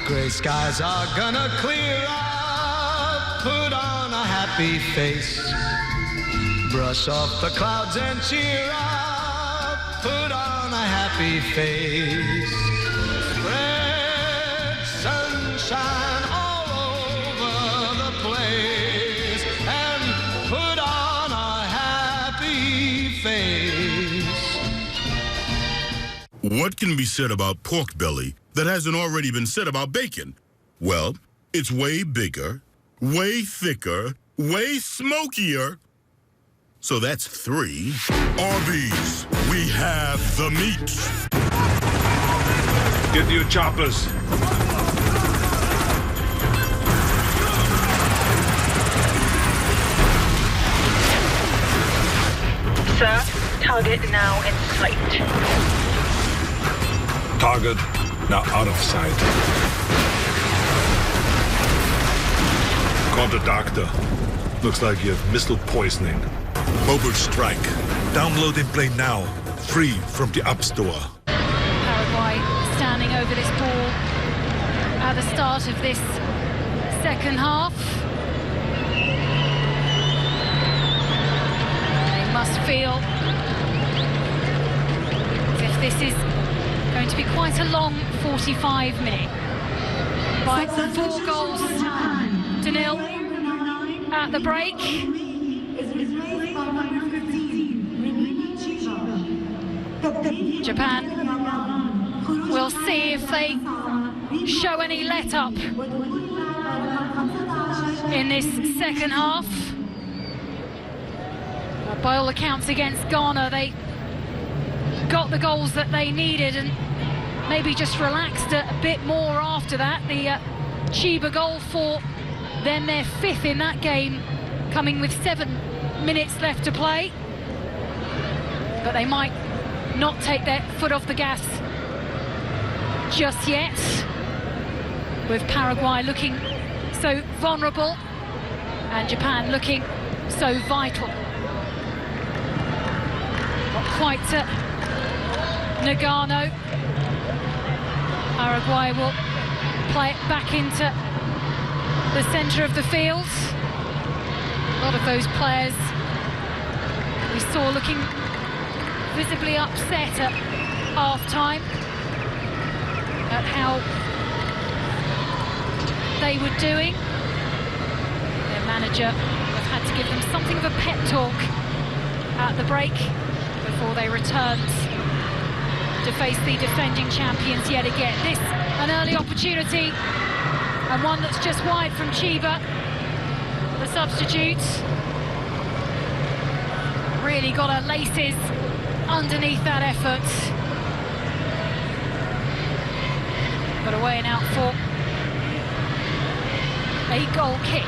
Gray skies are gonna clear up. Put on a happy face. Brush off the clouds and cheer up. Put on a happy face. Spread sunshine all over the place. And put on a happy face. What can be said about pork belly that hasn't already been said about bacon? Well, it's way bigger, way thicker, way smokier. So that's 3. Arby's, we have the meat. Get your choppers. Sir, target now in sight. Target now out of sight. Call the doctor. Looks like you have missile poisoning. Mobile strike. Download in plane now. Free from the App Store. Paraguay standing over this ball at the start of this second half. They must feel as if this is going to be quite a long 45 minutes. By 4 goals to 0 at the break. Japan will see if they show any let-up in this second half. By all accounts against Ghana, they got the goals that they needed and maybe just relaxed a bit more after that. The Chiba goal for them, their 5th in that game, coming with 7 minutes left to play. But they might not take their foot off the gas just yet, with Paraguay looking so vulnerable and Japan looking so vital. Not quite Nagano. Paraguay will play it back into the centre of the field. A lot of those players we saw looking visibly upset at half-time at how they were doing. Their manager have had to give them something of a pep talk at the break before they returned to face the defending champions yet again. This, an early opportunity, and one that's just wide from Chiba, the substitutes. Really got her laces underneath that effort. But away and out for a goal kick.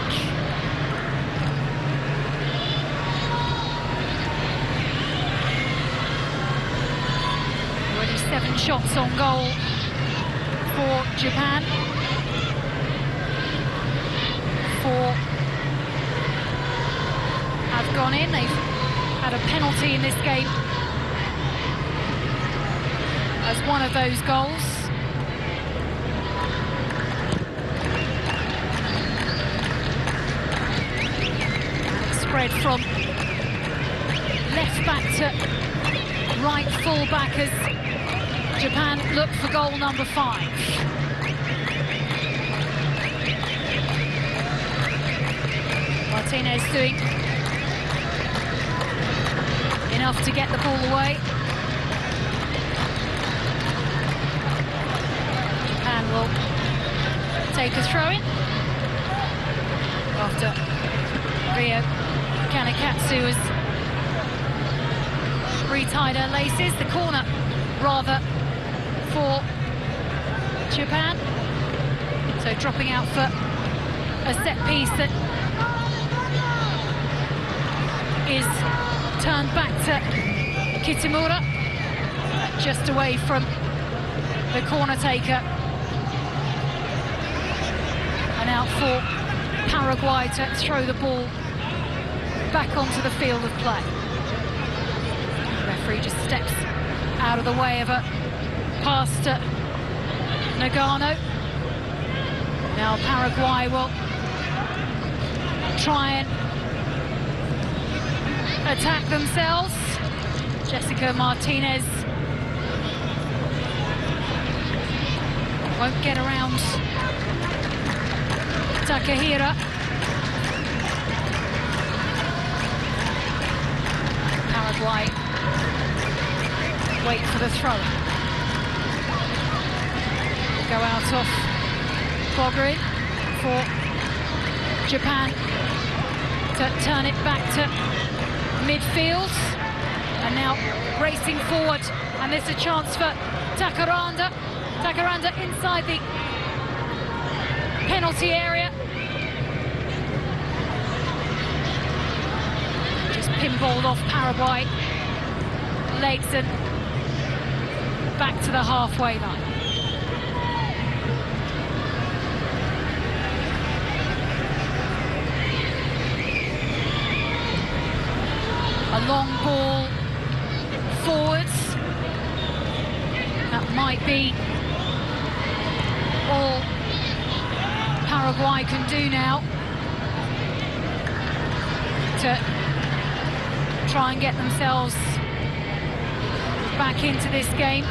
Already 7 shots on goal for Japan. 4 have gone in. They've had a penalty in this game as one of those goals. Spread from left back to right full back as Japan look for goal number 5. Martinez doing enough to get the ball away. Japan will take a throw-in after Rio Kanekatsu has retied her laces. The corner, rather, for Japan. So dropping out for a set piece that is turned back to Kitamura, just away from the corner taker. And out for Paraguay to throw the ball back onto the field of play. The referee just steps out of the way of a pass to Nagano. Now Paraguay will try and attack themselves. Jessica Martinez won't get around Takahira. Paraguay wait for the throw. Go out of Bogarin for Japan to turn it back to midfield. And now racing forward, and there's a chance for Takaranda. Takaranda inside the penalty area. Just pinballed off Paraguay legs and back to the halfway line. A long ball forwards. That might be all Paraguay can do now to try and get themselves back into this game.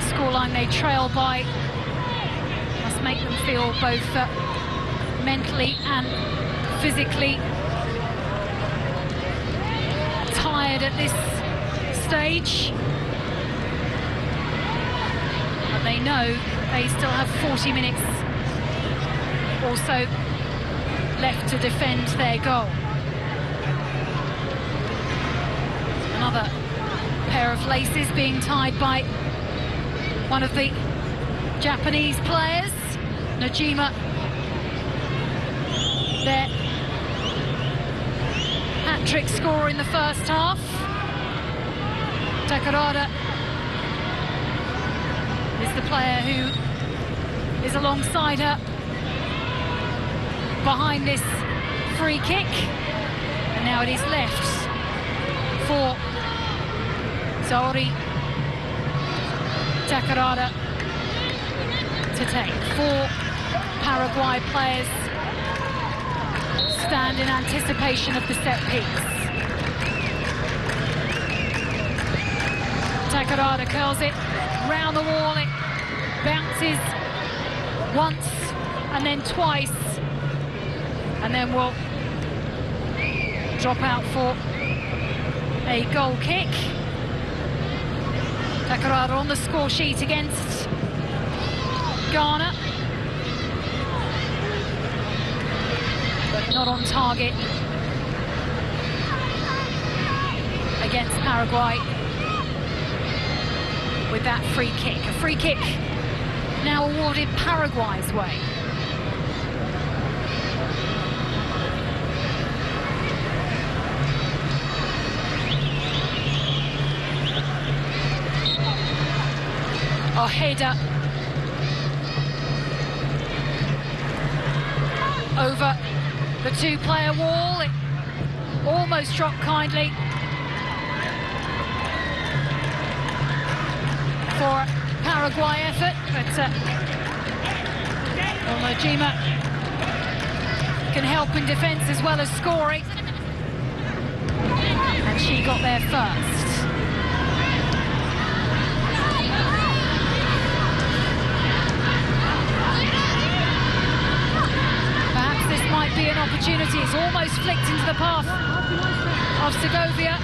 Scoreline they trail by must make them feel both mentally and physically tired at this stage. But they know they still have 40 minutes or so left to defend their goal. Another pair of laces being tied by one of the Japanese players, Najima. Their hat-trick scorer in the first half. Takarada is the player who is alongside her behind this free kick. And now it is left for Saori Takarada to take. 4 Paraguay players stand in anticipation of the set piece. Takarada curls it round the wall, it bounces once and then twice, and then will drop out for a goal kick. Takarada on the score sheet against Ghana, but not on target against Paraguay with that free kick. A free kick now awarded Paraguay's way. Ojeda over the 2-player wall. It almost dropped kindly for a Paraguay effort, but Najima can help in defence as well as scoring, and she got there first. Perhaps this might be an opportunity. It's almost flicked into the path of Segovia.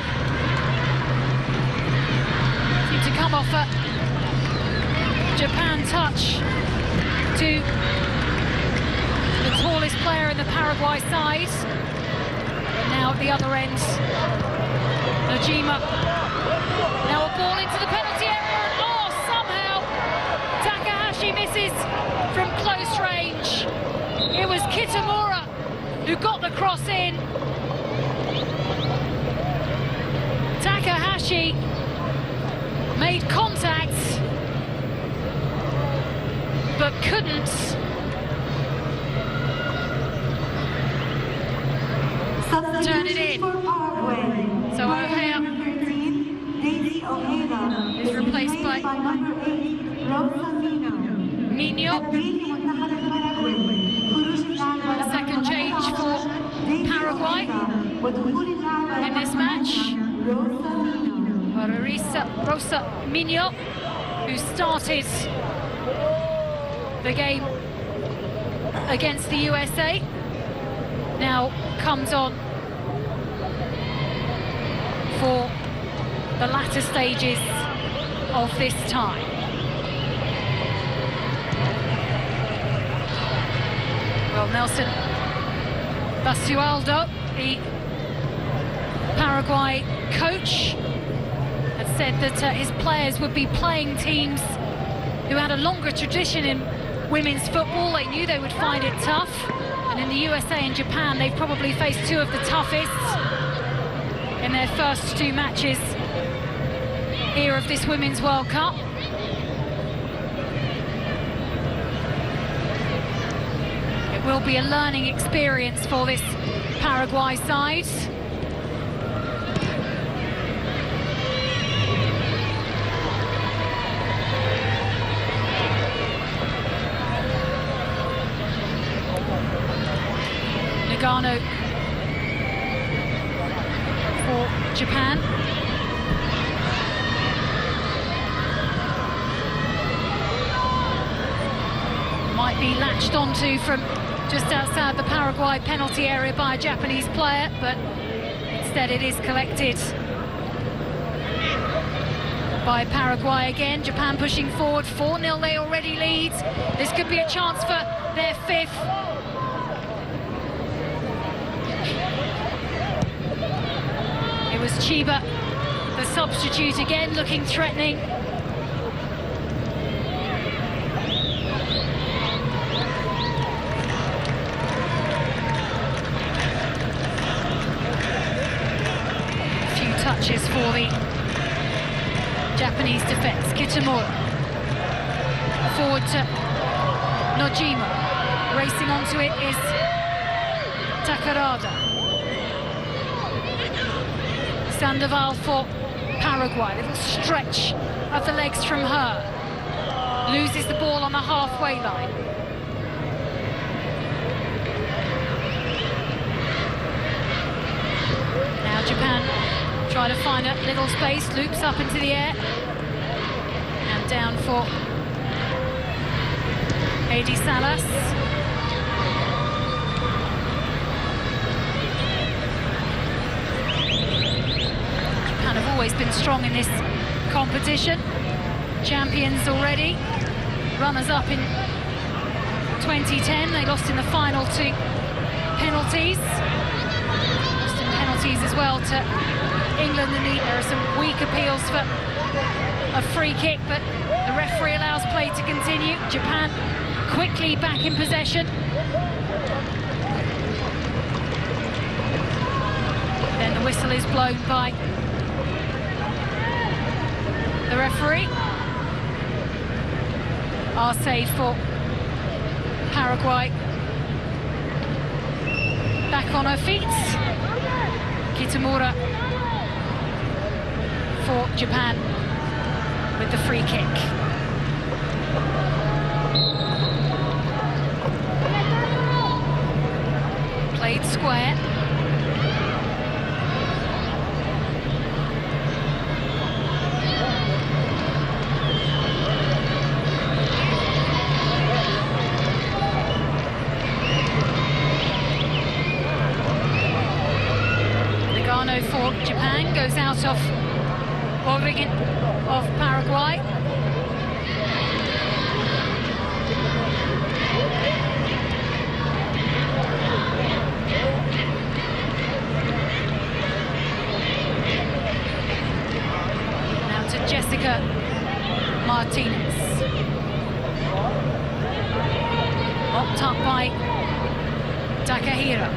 Seemed to come off a Japan touch to the tallest player in the Paraguay side. And now at the other end, Najima. Now a ball into the penalty area, and oh, somehow Takahashi misses from close range. It was Kitamura who got the cross in. Takahashi made contact, but couldn't. Turn it in. So O'Hare is replaced by Minyo. A second change for Paraguay in this match. Rosa Minyo, who started the game against the USA, now comes on for the latter stages of this tie. Well, Nelson Basualdo, the Paraguay coach, had said that his players would be playing teams who had a longer tradition in women's football. They knew they would find it tough, and in the USA and Japan they've probably faced two of the toughest in their first two matches here of this Women's World Cup. It will be a learning experience for this Paraguay side. Nagano for Japan. Might be latched onto from just outside the Paraguay penalty area by a Japanese player, but instead it is collected by Paraguay again. Japan pushing forward, 4-0 they already lead. This could be a chance for their fifth. It was Chiba, the substitute again, looking threatening. Touches for the Japanese defence. Kitamura forward to Nojima. Racing onto it is Takarada. Sandoval for Paraguay. Little stretch of the legs from her. Loses the ball on the halfway line. Now Japan try to find a little space, loops up into the air, and down for Heidi Salas. Japan have always been strong in this competition. Champions already, runners-up in 2010. They lost in the final to penalties. Lost in penalties as well to England, and there are some weak appeals for a free kick, but the referee allows play to continue. Japan quickly back in possession. Then the whistle is blown by the referee. Our save for Paraguay. Back on her feet. Kitamura for Japan with the free kick. Played square. Nagano for Japan goes out of Origin of Paraguay. Now to Jessica Martinez. Mopped up by Takahira.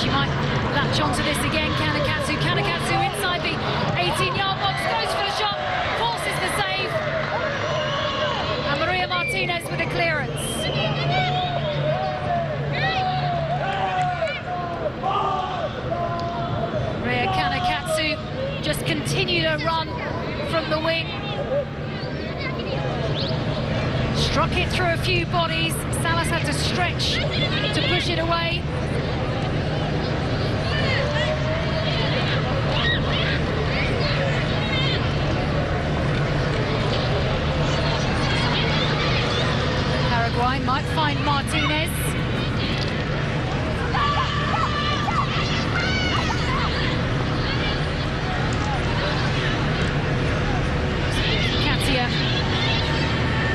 She might latch onto this again. Kanekatsu inside the 18-yard box, goes for the shot, forces the save. just continue to run from the wing. Struck it through a few bodies. Salas had to stretch to push it away. Paraguay might find Martinez.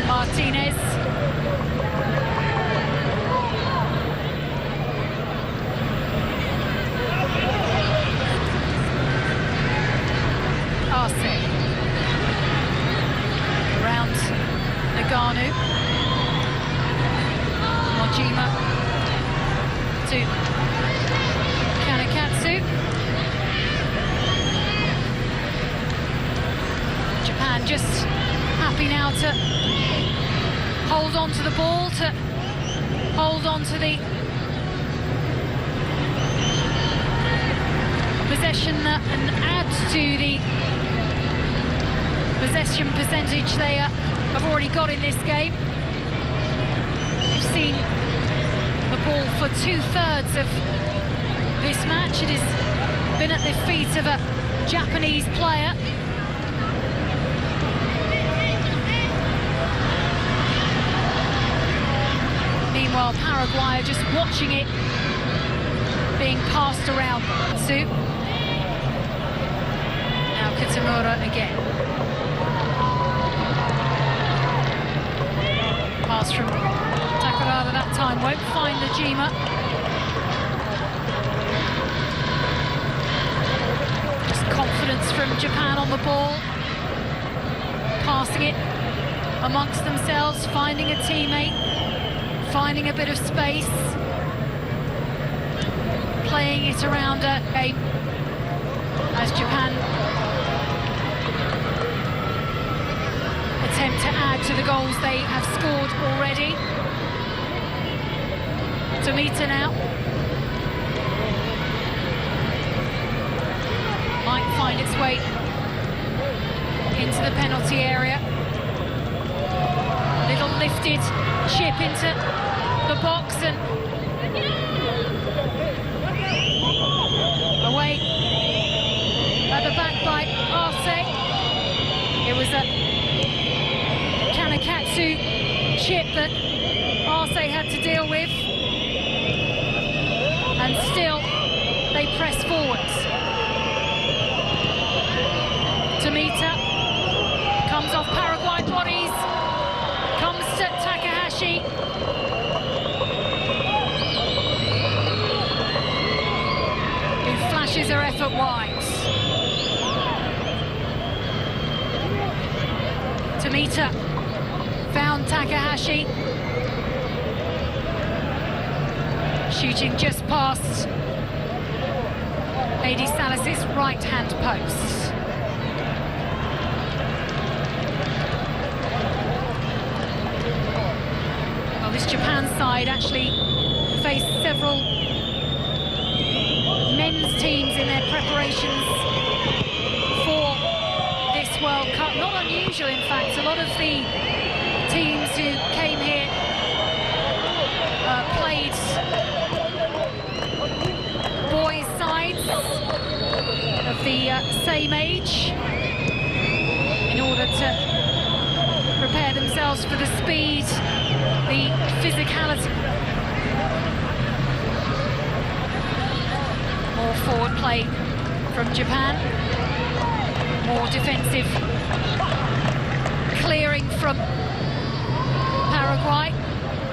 Martinez. Arce. Around Nagano. Mojima to Kanekatsu. Japan just happy now to hold on to the ball, to hold on to the possession and add to the possession percentage they have already got in this game. We've seen the ball for 2/3 of this match. It has been at the feet of a Japanese player. Meanwhile, Paraguay are just watching it being passed around. Now Kitamura again. Pass from Takarada that time, won't find Najima. Just confidence from Japan on the ball. Passing it amongst themselves, finding a teammate. Finding a bit of space, playing it around a game as Japan attempt to add to the goals they have scored already. Tomita now. Might find its way into the penalty area. Little lifted chip into the box and away at the back by Arce. It was a Kanekatsu chip that Arce had to deal with, and still they press forwards. Tomita comes off Paraguay bodies, comes to Takahashi. Who flashes her effort wide. Tomita found Takahashi. Shooting just past Lady Salas's right-hand post. This Japan side actually faced several men's teams in their preparations for this World Cup. Not unusual, in fact. A lot of the teams who came here played boys' sides of the same age in order to prepare themselves for the speed, the physicality. More forward play from Japan. More defensive clearing from Paraguay.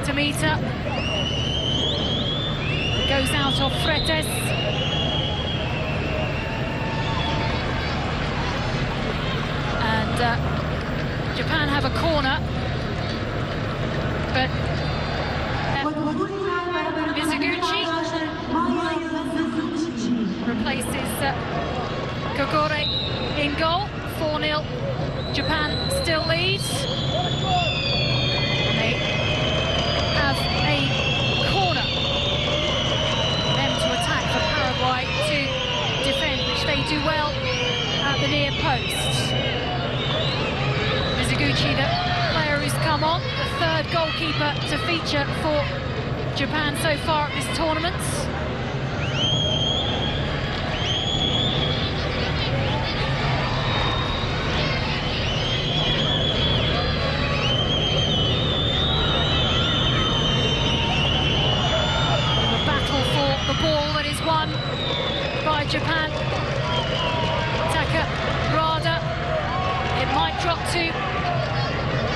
Tomita goes out of Fretes. And Japan have a corner. But Mizuguchi replaces Kogore in goal. 4-0. Japan still leads. And they have a corner. Them to attack for Paraguay to defend, which they do well at at the near post. Mizuguchi, the player who's come on, the third goalkeeper to feature for Japan so far at this tournament. The battle for the ball that is won by Japan. Takarada, it might drop to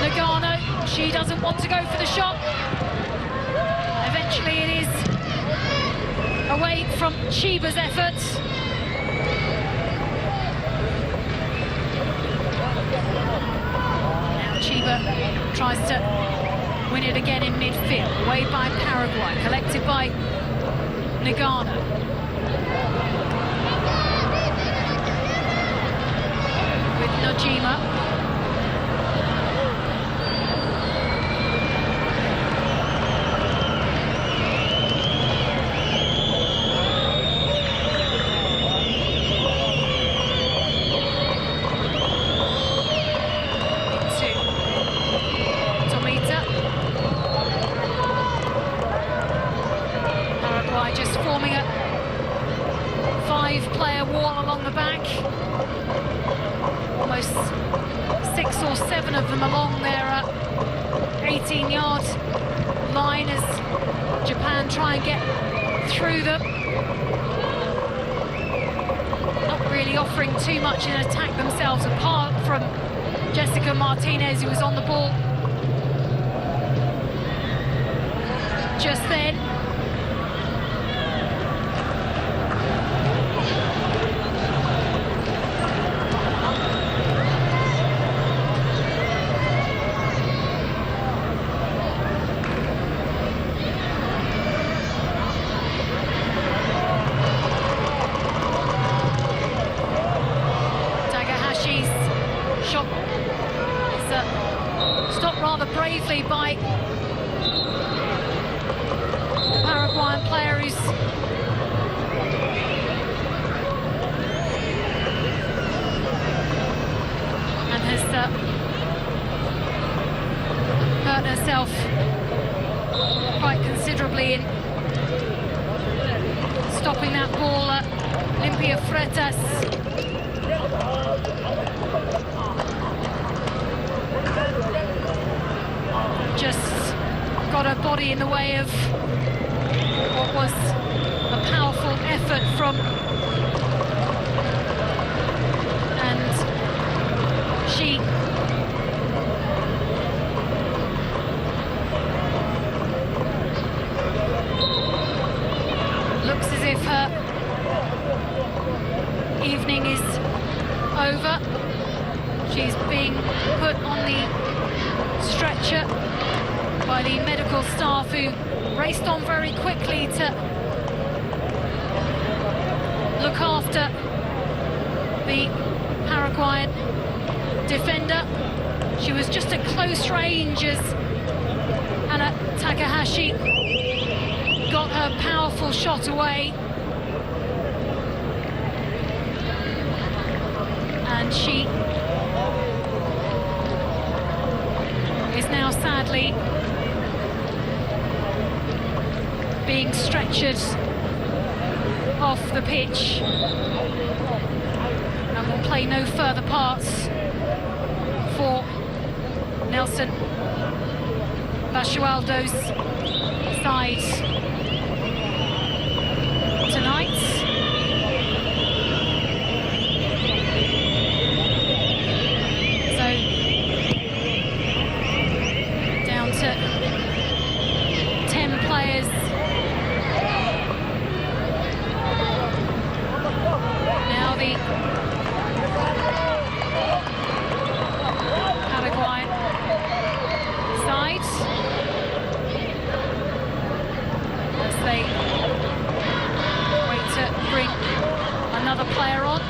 Nagano. She doesn't want to go for the shot. Eventually it is away from Chiba's efforts. Now Chiba tries to win it again in midfield, away by Paraguay, collected by Nagano. With Nojima. Just forming a five-player wall along the back. Almost 6 or 7 of them along their 18-yard line as Japan try and get through them. Not really offering too much in attack themselves, apart from Jessica Martinez, who was on the ball just then. Shot is stopped rather bravely by the Paraguayan player who's and has hurt herself quite considerably in stopping that ball. Olympia Freitas just got her body in the way of what was a powerful effort from, and she looks as if her evening is over. She's being put on the stretcher by the medical staff, who raced on very quickly to look after the Paraguayan defender. She was just at close range as Hana Takahashi got her powerful shot away. And she is now sadly being stretchered off the pitch and will play no further parts for Nelson Basualdo's side tonight. So down to 10 players. Now the Paraguayan side, as they wait to bring another player on.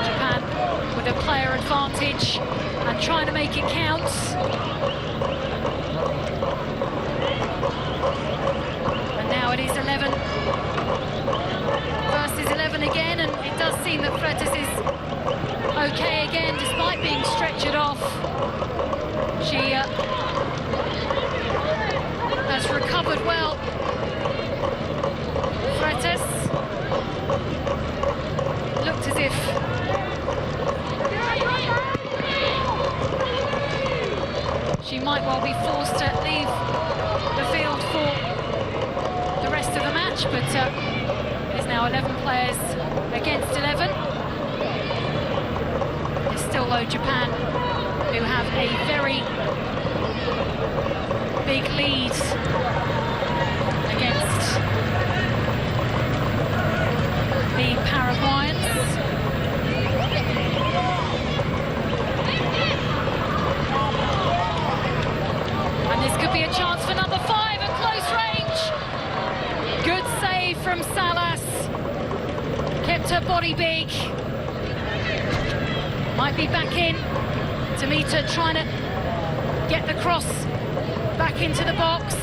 Japan with a player advantage and trying to make it count. And now it is 11 versus 11 again, and it does seem that Freitas is okay again, despite being stretchered off. She has recovered well. Fretes looked as if she might well be forced to leave the field for the rest of the match, but there's now 11 players against 11. It's still, though, Japan, who have a very big lead against the Paraguayans. And this could be a chance for number 5 at close range. Good save from Salas. Kept her body big. Might be back in. Tamita trying to get the cross back into the box.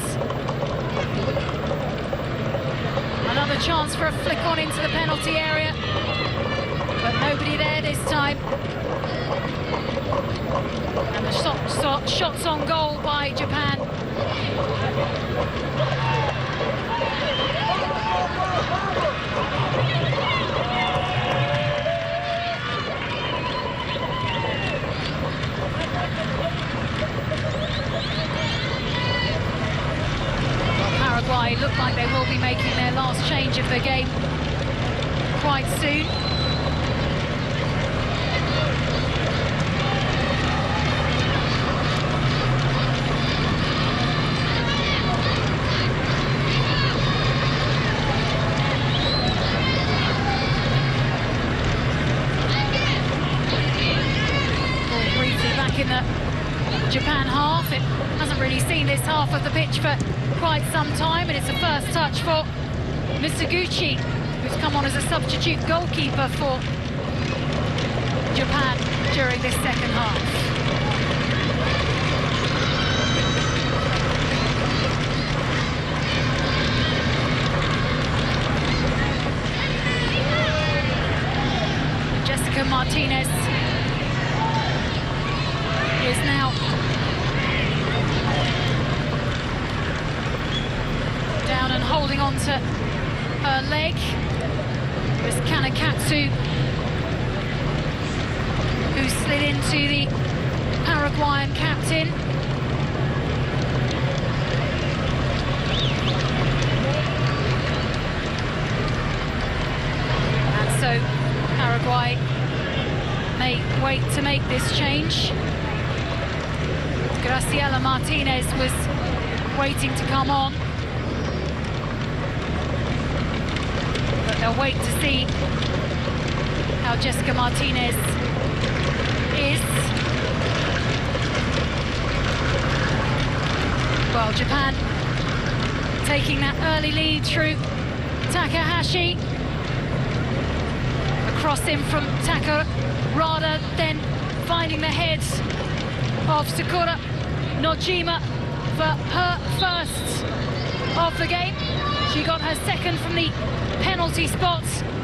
Another chance for a flick on into the penalty area, but nobody there this time. And the shots on goal by Japan. Paraguay look like they will be making their last change of the game quite soon. Ball briefly back in the Japan half. It hasn't really seen this half of the pitch for quite some time, and it's a first touch for Misaguchi, who's come on as a substitute goalkeeper for Japan during this second half. Jessica Martinez is now down and holding on to her leg. It was Kanakatsu who slid into the Paraguayan captain. And so Paraguay may wait to make this change. Graciela Martinez was waiting to come on. They'll wait to see how Jessica Martinez is. Well, Japan taking that early lead through Takahashi. A cross in from Takarada, then finding the head of Sakura Nojima for her first of the game. She got her second from the penalty spot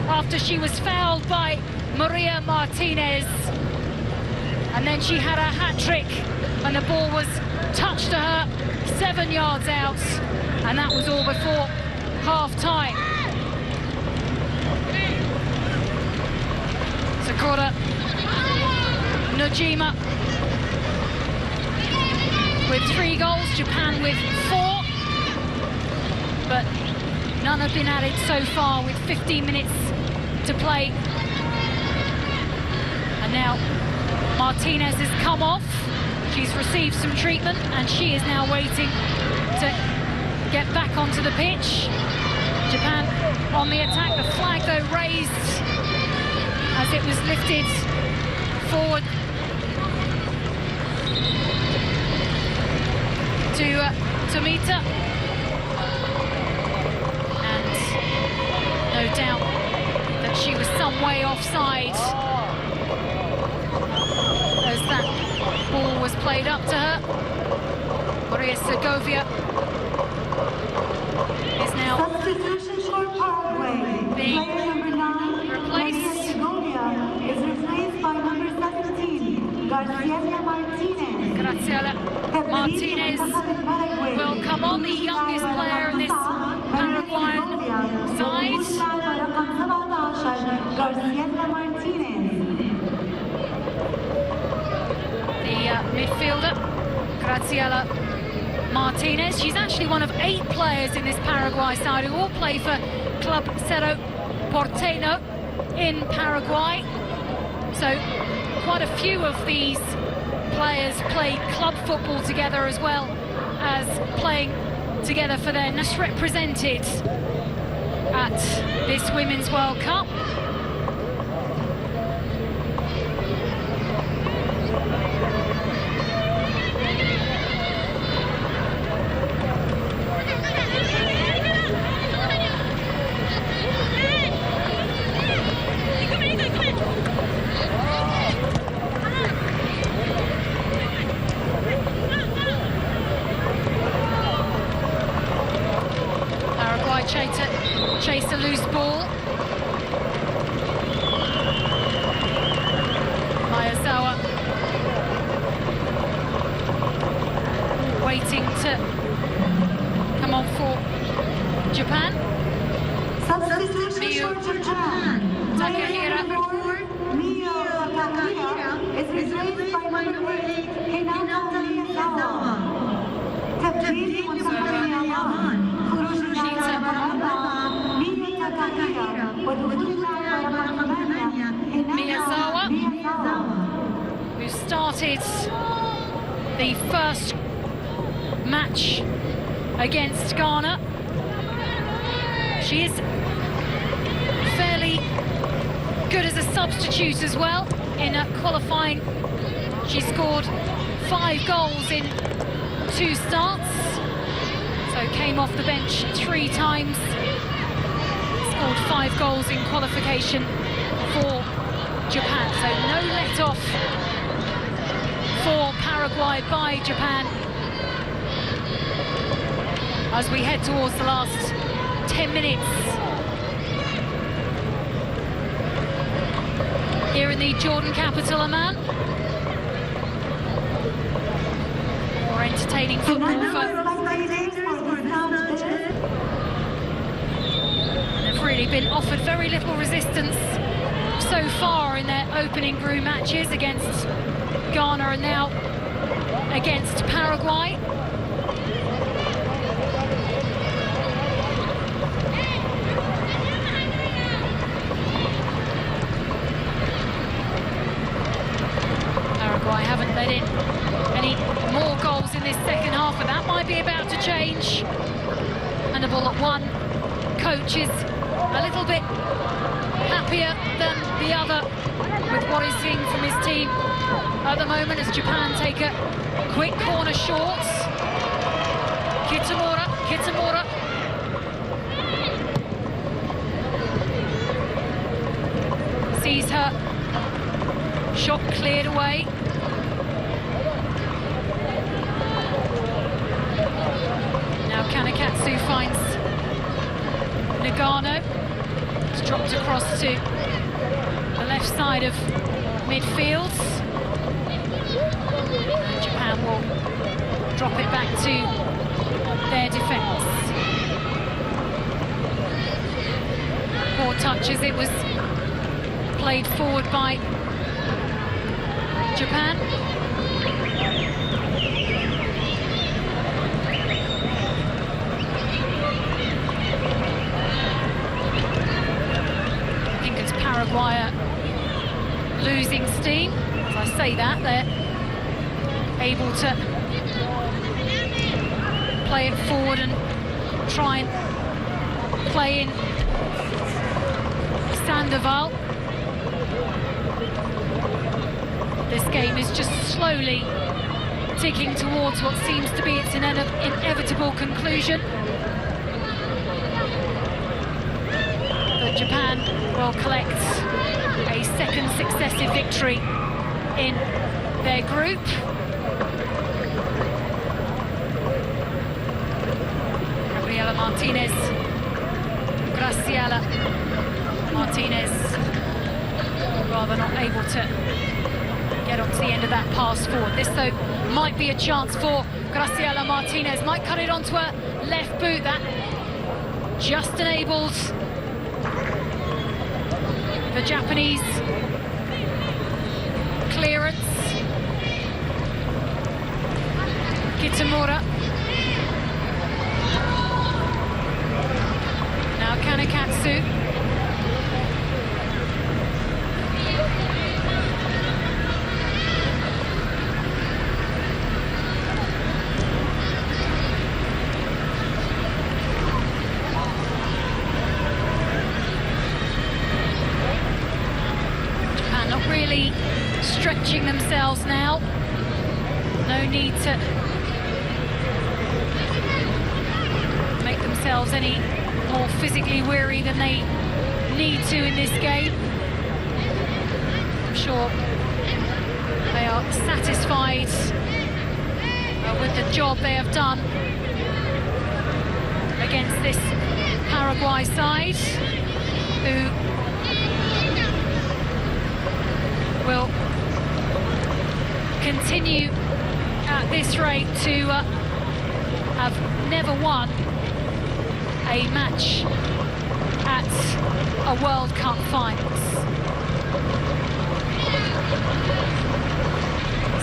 after she was fouled by Maria Martinez. And then she had a hat-trick when the ball was touched to her 7 yards out. And that was all before half-time. Sakura Nojima with 3 goals, Japan with 4. But none have been added so far with 15 minutes to play. And now Martinez has come off. She's received some treatment and she is now waiting to get back onto the pitch. Japan on the attack. The flag, though, raised as it was lifted forward to Tamita. No doubt that she was some way offside as that ball was played up to her. Maria Segovia is now substitution for Paraguay. being Player number 9, Maria replaced. Segovia, is replaced by number Graciela Martinez will come on, the youngest player in this Paraguayan side. The midfielder, Graciela Martinez. She's actually one of 8 players in this Paraguay side who all play for Club Cerro Porteño in Paraguay. So quite a few of these players play club football together as well as playing together for their nations represented at this Women's World Cup. Chase a loose ball. Miyazawa waiting to come on for Japan. Substitution for Japan. Takahira. Mio Takahira is replaced by number 8, Hinata Miyazawa. Tabdili Mustafa Yaman. Miyazawa, who started the first match against Ghana. She is fairly good as a substitute as well. In qualifying, she scored 5 goals in 2 starts. So came off the bench 3 times, scored 5 goals in qualification for Japan. So no let-off for Paraguay by Japan as we head towards the last 10 minutes here in the Jordan capital, Amman. More entertaining football for... They've really been offered very little resistance so far in their opening group matches against Ghana and now against Paraguay. Paraguay haven't let in any more goals in this second half, but that might be about to change. And the ball at 1. Coach is a little bit happier than the other with what he's seeing from his team at the moment as Japan take a quick corner short. Kitamura. Sees her shot cleared away. Now Kanekatsu finds Nagano. It's dropped across to the left side of midfield. And Japan will drop it back to their defence. Poor touch as it was played forward by Japan. Paraguay are losing steam. As I say that, they're able to play it forward and try and play in Sandoval. This game is just slowly ticking towards what seems to be its inevitable conclusion. But Japan will collect a second successive victory in their group. Graciela Martinez rather not able to get head on to the end of that pass forward. This, though, might be a chance for Graciela Martinez. Might cut it onto her left boot. That just enabled the Japanese clearance. Kitamura. Now Kanekatsu. Japan not really stretching themselves now. No need to make themselves any more physically weary than they need to in this game. I'm sure they are satisfied with the job they have done against this Paraguay side, who will continue at this rate to have never won a match at a World Cup finals.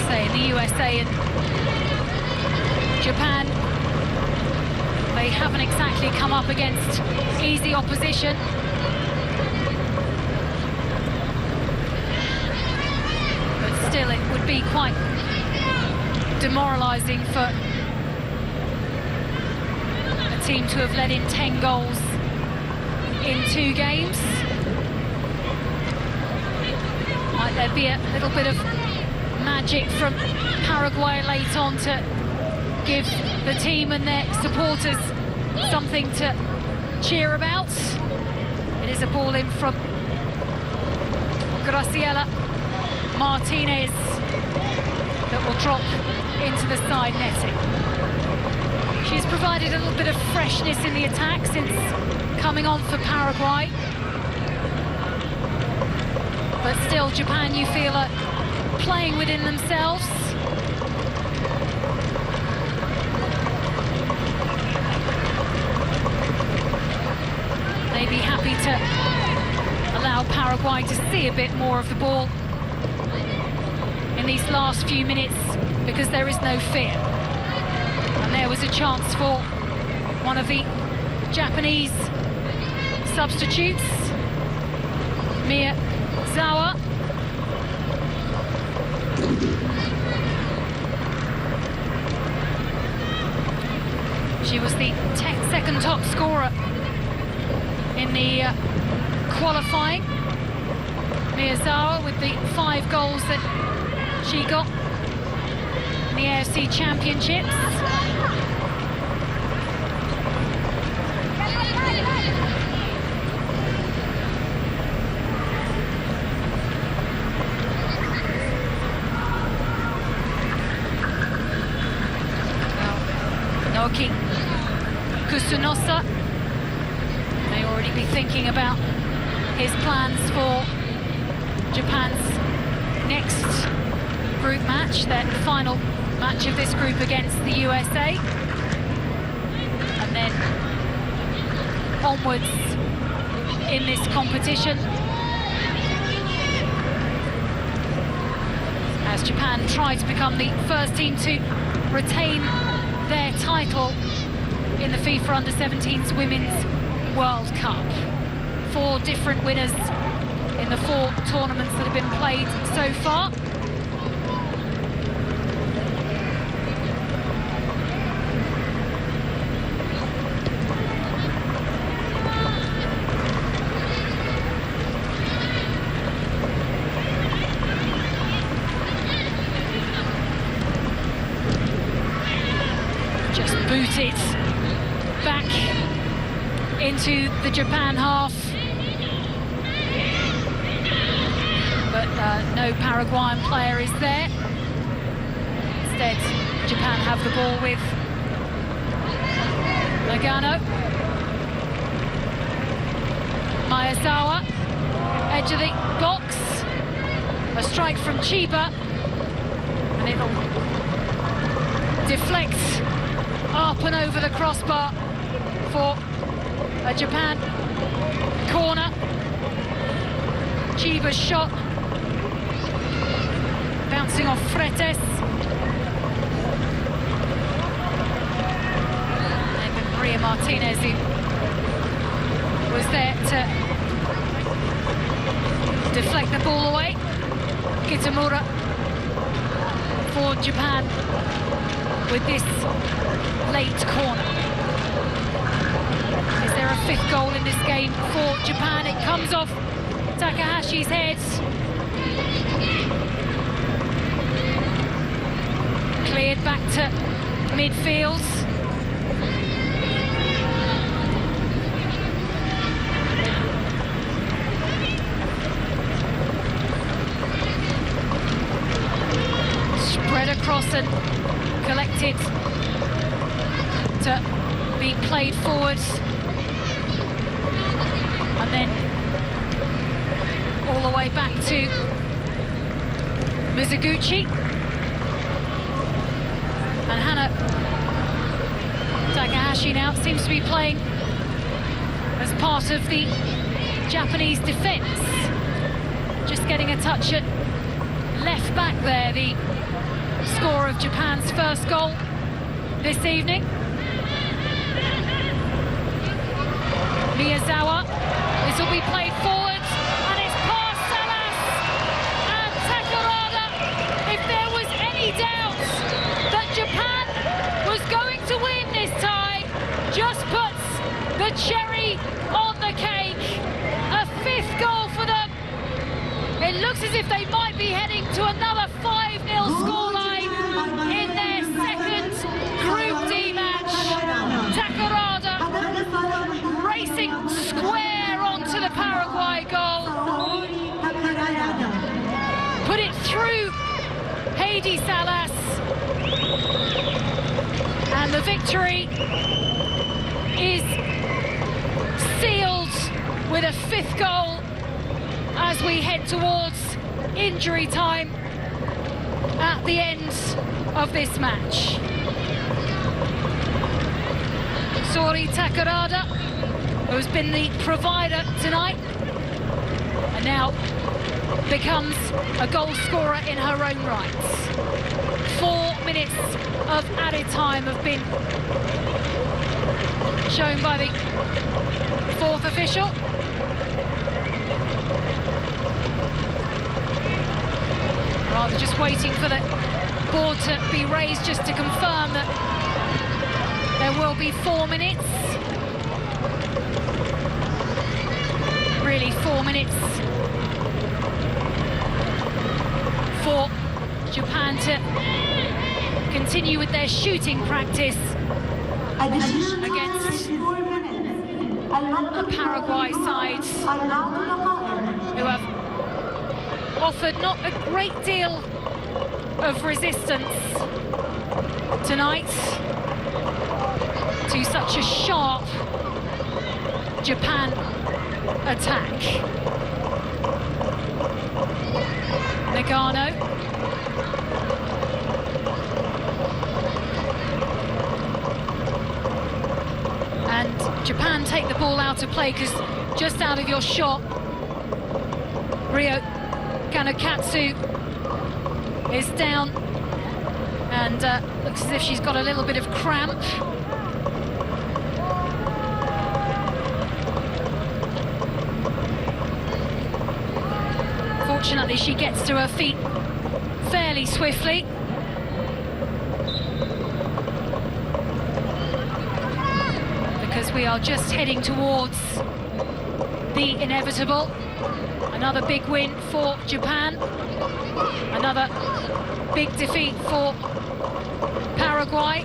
Say in the USA and Japan, they haven't exactly come up against easy opposition. But still, it would be quite demoralising for a team to have let in 10 goals in 2 games. Might there be a little bit of magic from Paraguay late on to give the team and their supporters something to cheer about? It is a ball in from Graciela Martinez that will drop into the side netting. She's provided a little bit of freshness in the attack since coming on for Paraguay. But still, Japan, you feel, are playing within themselves. They'd be happy to allow Paraguay to see a bit more of the ball in these last few minutes, because there is no fear. And there was a chance for one of the Japanese substitutes, Miyazawa. She was the second top scorer in the qualifying. Miyazawa with the 5 goals that she got in the AFC Championships. Naoki Kusunosa may already be thinking about his plans for Japan's next group match, their final match of this group against the USA, and then onwards in this competition, as Japan try to become the first team to retain their title in the FIFA Under-17s Women's World Cup. 4 different winners in the 4 tournaments that have been played so far. Just booted back into the Japan half. But no Paraguayan player is there. Instead, Japan have the ball with Nagano. Miyazawa, edge of the box. A strike from Chiba. And it'll deflect up and over the crossbar for a Japan corner. Chiba's shot bouncing off Fretes. And Maria Martinez, who was there to deflect the ball away. Kitamura for Japan with this late corner. Is there a fifth goal in this game for Japan? It comes off Takahashi's head. Cleared back to midfield. Spread across and collected to be played forwards. And then all the way back to Mizuguchi. And Hana Takahashi now seems to be playing as part of the Japanese defence. Just getting a touch at left back there, the scorer of Japan's first goal this evening. Miyazawa, this will be played forward, and it's past Salas and Takarada. If there was any doubt that Japan was going to win this tie, just puts the cherry on the cake. A fifth goal for them. It looks as if they might be heading to another 5-0 scoreline in their second Group D match. Takarada racing square onto the Paraguay goal. Put it through Heidi Salas. And the victory is sealed with a fifth goal as we head towards injury time at the end of this match. Sori Takarada, who's been the provider tonight, and now becomes a goal scorer in her own right. 4 minutes of added time have been shown by the fourth official. Rather just waiting for the board to be raised just to confirm that there will be 4 minutes. Really 4 minutes for Japan to continue with their shooting practice against a Paraguay side who have offered not a great deal of resistance tonight to such a sharp Japan attack. Nagano. And Japan take the ball out of play because just out of your shot, Rio Kanokatsu is down and looks as if she's got a little bit of cramp. Fortunately, she gets to her feet fairly swiftly. Because we are just heading towards the inevitable. Another big win for Japan. Another big defeat for Paraguay.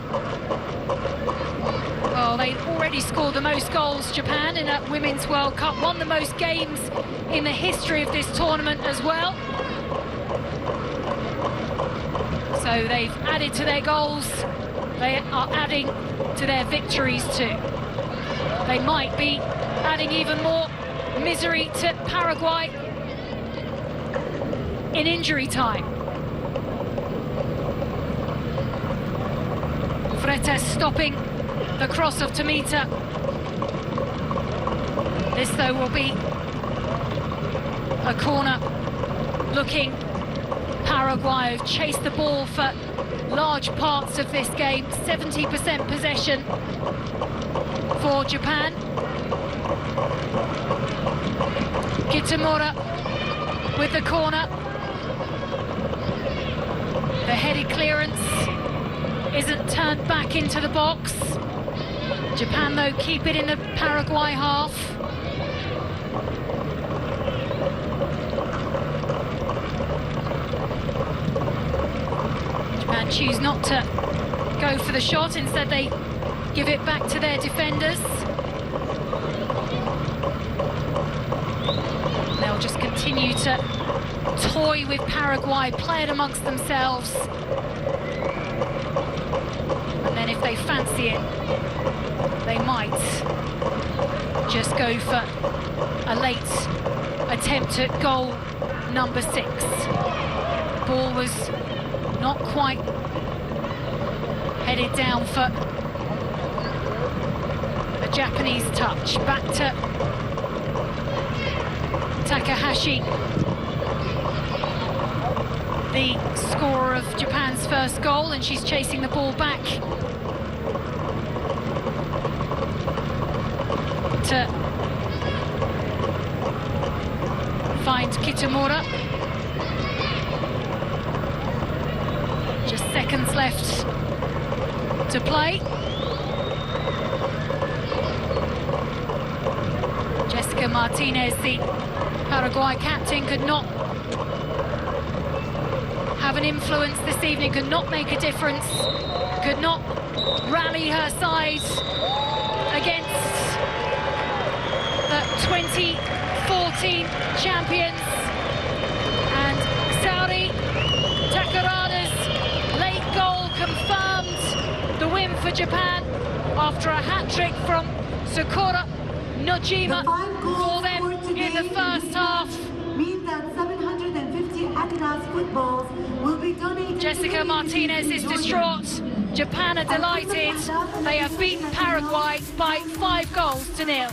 Well, they already scored the most goals, Japan, in a Women's World Cup. Won the most games in the history of this tournament as well. So they've added to their goals. They are adding to their victories too. They might be adding even more misery to Paraguay in injury time. Fretes stopping the cross of Tomita. This, though, will be a corner looking Paraguay have chased the ball for large parts of this game. 70% possession for Japan. Kitamura with the corner. The headed clearance isn't turned back into the box. Japan, though, keep it in the Paraguay half. Japan choose not to go for the shot. Instead, they give it back to their defenders. They'll just continue to toy with Paraguay, play it amongst themselves. And then if they fancy it, they might just go for a late attempt at goal number 6. Ball was not quite headed down for a Japanese touch. Back to Takahashi, the scorer of Japan's first goal, and she's chasing the ball back to find Kitamura. Just seconds left to play. Jessica Martinez, the Paraguay captain, could not have an influence this evening, could not make a difference, could not rally her side against the 2014 champions. And Saori Takarada's late goal confirmed the win for Japan after a hat-trick from Sakura Nojima for them in the first half. Means that 750 Adidas footballs will be donated. Jessica Martinez is distraught. Japan are delighted. They have beaten Paraguay by 5 goals to 0.